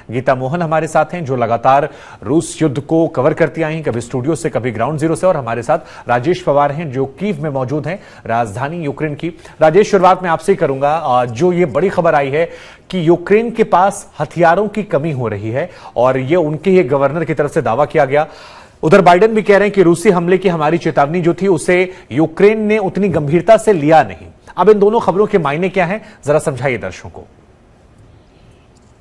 गीता मोहन हमारे साथ हैं, जो लगातार रूस युद्ध को कवर करती आई हैं, कभी स्टूडियो से, कभी ग्राउंड जीरो से। और हमारे साथ राजेश पवार हैं, जो कीव में मौजूद हैं, राजधानी यूक्रेन की। राजेश, शुरुआत में आपसे करूंगा। जो ये बड़ी खबर आई है कि यूक्रेन के पास हथियारों की कमी हो रही है और ये उनके ही गवर्नर की तरफ से दावा किया गया। उधर बाइडेन भी कह रहे हैं कि रूसी हमले की हमारी चेतावनी जो थी उसे यूक्रेन ने उतनी गंभीरता से लिया नहीं। अब इन दोनों खबरों के मायने क्या हैं, जरा समझाइए दर्शकों को।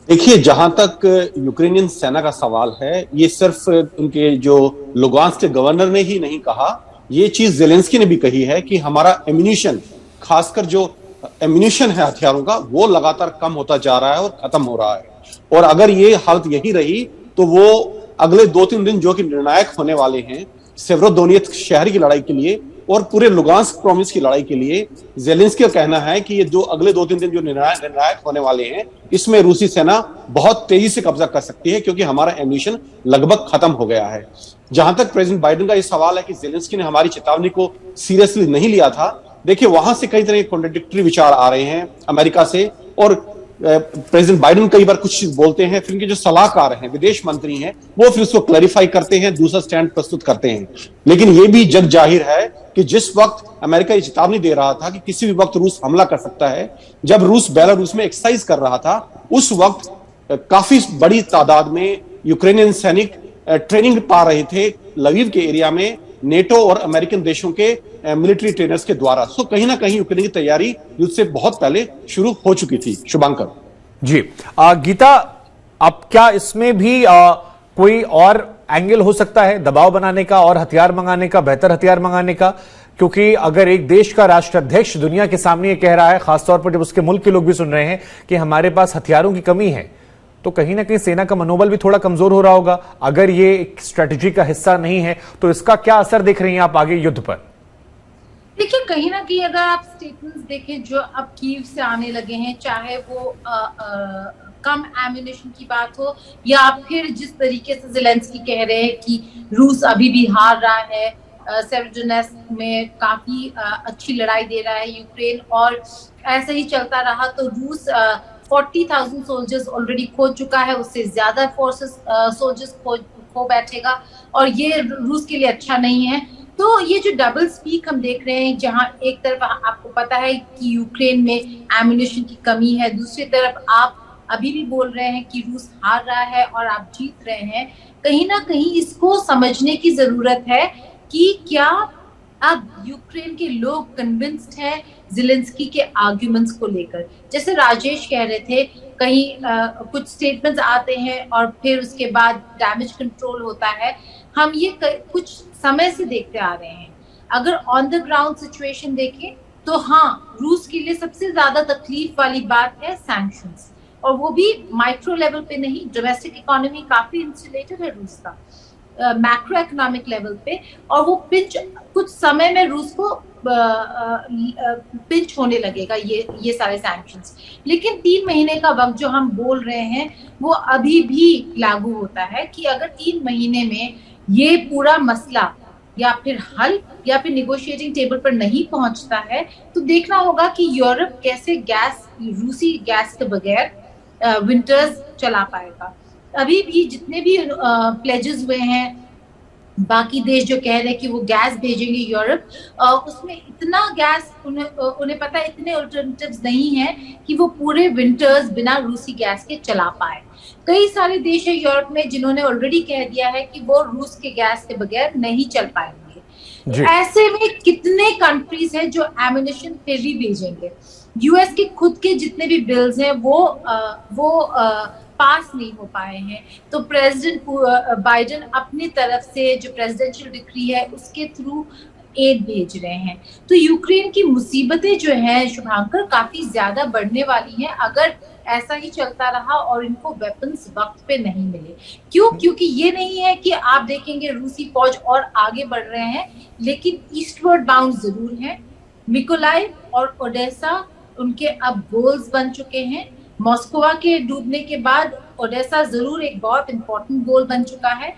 देखिए, जहां तक यूक्रेनियन सेना का सवाल है, ये सिर्फ उनके जो लुगांस्क के गवर्नर ने ही नहीं कहा, ये चीज ज़ेलेंस्की ने भी कही है कि हमारा एम्यूनिशन, खासकर जो एम्यूनिशन है हथियारों का, वो लगातार कम होता जा रहा है और खत्म हो रहा है। और अगर ये हालत यही रही तो वो अगले 2-3 दिन जो कि निर्णायक होने वाले हैं सेवरोदोनेत्स्क शहर की लड़ाई के लिए और पूरे लुगांस्क प्रोविंस की लड़ाई के लिए, ज़ेलेंस्की का कहना है कि ये जो अगले 2-3 दिन जो निर्णायक होने वाले हैं, इसमें रूसी सेना बहुत तेजी से कब्जा कर सकती है, क्योंकि हमारा एम्यूनिशन लगभग खत्म हो गया है। जहां तक प्रेसिडेंट बाइडेन का ये सवाल है कि ज़ेलेंस्की ने हमारी चेतावनी को सीरियसली नहीं लिया था, देखिए वहां से कई तरह के कॉन्ट्रडिक्टरी विचार आ रहे हैं अमेरिका से। और प्रेसिडेंट बाइडेन कई बार कुछ चीज बोलते हैं, फिर उनके जो सलाहकार हैं, विदेश मंत्री हैं, वो फिर उसको क्लैरिफाई करते हैं, दूसरा स्टैंड प्रस्तुत करते हैं। लेकिन ये भी जग जाहिर है कि जिस वक्त अमेरिका ये चेतावनी दे रहा था कि किसी भी वक्त रूस हमला कर सकता है, जब रूस बेलारूस में एक्सरसाइज कर रहा था, उस वक्त काफी बड़ी तादाद में यूक्रेनियन सैनिक ट्रेनिंग पा रहे थे लवीव के एरिया में, नेटो और अमेरिकन देशों के मिलिट्री ट्रेनर्स के द्वारा। सो कहीं ना कहीं यूक्रेन की तैयारी युद्ध से बहुत पहले शुरू हो चुकी थी। शुभांकर जी। गीता, अब क्या इसमें भी कोई और एंगल हो सकता है दबाव बनाने का और हथियार मंगाने का, बेहतर हथियार मंगाने का? क्योंकि अगर एक देश का राष्ट्राध्यक्ष दुनिया के सामने ये कह रहा है, खासतौर पर जब उसके मुल्क के लोग भी सुन रहे हैं कि हमारे पास हथियारों की कमी है, तो कहीं ना कहीं सेना का मनोबल भी थोड़ा कमजोर हो रहा होगा। अगर ये एक स्ट्रेटेजी का हिस्सा नहीं है तो इसका क्या असर देख रही हैं आप आगे युद्ध पर? देखिए, कहीं ना कहीं अगर आप स्टेटमेंट्स देखें जो अब कीव से आने लगे हैं, चाहे वो कम एम्यूनेशन की बात हो या फिर जिस तरीके से ज़ेलेंस्की कह रहे हैं कि रूस अभी भी हार रहा है, सेवेरोडोनेत्स्क में काफी अच्छी लड़ाई दे रहा है यूक्रेन, और ऐसा ही चलता रहा तो रूस 40,000 सोल्जर्स ऑलरेडी खो चुका है, उससे ज्यादा फोर्सेस सोल्जर्स खो बैठेगा, और ये रूस के लिए अच्छा नहीं है। तो ये जो डबल स्पीक हम देख रहे हैं, जहां एक तरफ आपको पता है कि यूक्रेन में एम्यूनेशन की कमी है, दूसरी तरफ आप अभी भी बोल रहे हैं कि रूस हार रहा है और आप जीत रहे हैं, कहीं ना कहीं इसको समझने की जरूरत है कि क्या अब यूक्रेन के लोग कन्विंस्ड हैं ज़ेलेंस्की के आर्ग्यूमेंट्स को लेकर। जैसे राजेश कह रहे थे, कहीं कुछ स्टेटमेंट्स आते हैं और फिर उसके बाद डैमेज कंट्रोल होता है। हम ये कुछ समय से देखते आ रहे हैं। अगर ऑन द ग्राउंड सिचुएशन देखें तो हाँ, रूस के लिए सबसे ज्यादा तकलीफ वाली बात है सैंक्शंस, और वो भी माइक्रो लेवल पे नहीं। डोमेस्टिक इकोनॉमी काफी इंसुलेटेड है रूस का, मैक्रो इकोनॉमिक लेवल पे, और वो पिंच कुछ समय में रूस को पिंच होने लगेगा ये सारे सैंक्शंस। लेकिन 3 महीने का वक्त जो हम बोल रहे हैं वो अभी भी लागू होता है कि अगर 3 महीने में ये पूरा मसला या फिर हल या फिर निगोशिएटिंग टेबल पर नहीं पहुंचता है, तो देखना होगा कि यूरोप कैसे रूसी गैस के बगैर विंटर्स चला पाएगा। अभी भी जितने भी प्लेजेस हुए हैं, बाकी देश जो कह रहे हैं कि वो गैस भेजेंगे यूरोप, उसमें इतना गैस उन्हें पता है, इतने अल्टरनेटिव्स नहीं है कि वो पूरे विंटर्स बिना रूसी गैस के चला पाए। कई सारे देश है यूरोप में जिन्होंने ऑलरेडी कह दिया है कि वो रूस के गैस के बगैर नहीं चल पाएंगे। ऐसे में कितने कंट्रीज हैं जो एम्यूनेशन फिर भी भेजेंगे? यूएस के खुद के जितने भी बिल्स हैं वो पास नहीं हो पाए हैं, तो प्रेसिडेंट बाइडेन अपनी तरफ से जो प्रेसिडेंशियल डिक्री है उसके थ्रू एड भेज रहे हैं। तो यूक्रेन की मुसीबतें जो हैं शुभांकर, काफी ज्यादा बढ़ने वाली हैं अगर ऐसा ही चलता रहा और इनको वेपन्स वक्त पे नहीं मिले। क्यों? क्योंकि ये नहीं है कि आप देखेंगे रूसी फौज और आगे बढ़ रहे हैं, लेकिन ईस्टवर्ड बाउंड जरूर है। मिकोलाइव और ओडेसा उनके अब गोल्स बन चुके हैं। मॉस्कोवा के डूबने के बाद ओडेसा जरूर एक बहुत इंपॉर्टेंट गोल बन चुका है।